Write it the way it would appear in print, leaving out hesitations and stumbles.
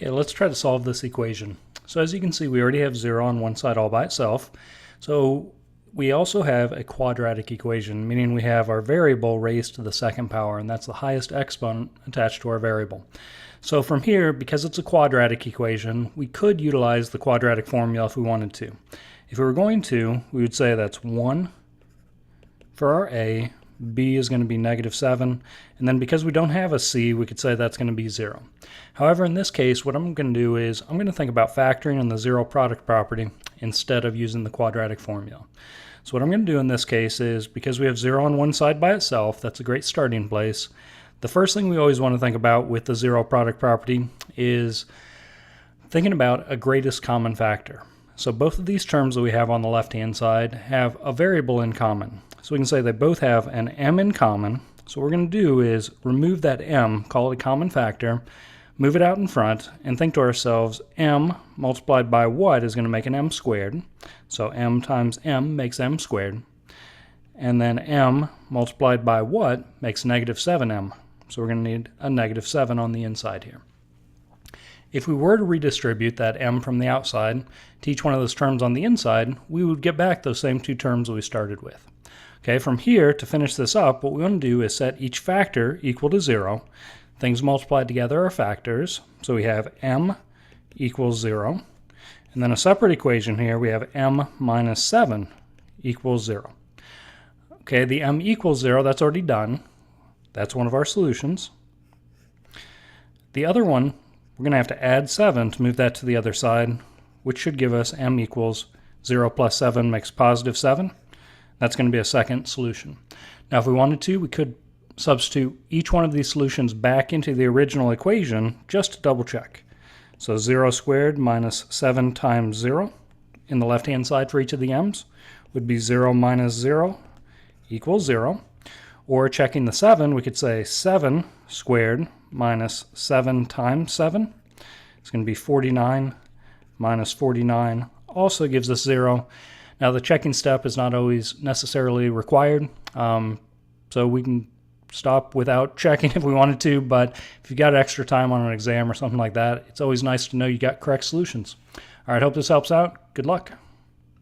Okay, let's try to solve this equation. So as you can see, we already have 0 on one side all by itself. So we also have a quadratic equation, meaning we have our variable raised to the second power, and that's the highest exponent attached to our variable. So from here, because it's a quadratic equation, we could utilize the quadratic formula if we wanted to. If we were going to, we would say that's 1 for our a, b is going to be -7, and then because we don't have a c, we could say that's going to be 0. However, in this case, what I'm going to do is I'm going to think about factoring in the zero product property instead of using the quadratic formula. So what I'm going to do in this case is, because we have 0 on one side by itself, that's a great starting place. The first thing we always want to think about with the zero product property is thinking about a greatest common factor. So both of these terms that we have on the left-hand side have a variable in common. So we can say they both have an m in common. So what we're going to do is remove that m, call it a common factor, move it out in front, and think to ourselves, m multiplied by what is going to make an m squared. So m times m makes m squared. And then m multiplied by what makes -7m. So we're going to need a -7 on the inside here. If we were to redistribute that m from the outside to each one of those terms on the inside, we would get back those same two terms that we started with. Okay, from here, to finish this up, what we want to do is set each factor equal to 0. Things multiplied together are factors, so we have m equals 0. And then a separate equation here, we have m minus 7 equals 0. Okay, the m equals 0, that's already done. That's one of our solutions. The other one, we're going to have to add 7 to move that to the other side, which should give us m equals 0 plus 7 makes +7. That's going to be a second solution. Now if we wanted to, we could substitute each one of these solutions back into the original equation just to double check. So 0 squared minus 7 times 0 in the left-hand side for each of the m's would be 0 minus 0 equals 0. Or checking the 7, we could say 7 squared minus 7 times 7. It's going to be 49 minus 49 also gives us 0. Now the checking step is not always necessarily required, so we can stop without checking if we wanted to, but if you got extra time on an exam or something like that, it's always nice to know you got correct solutions. All right, hope this helps out. Good luck.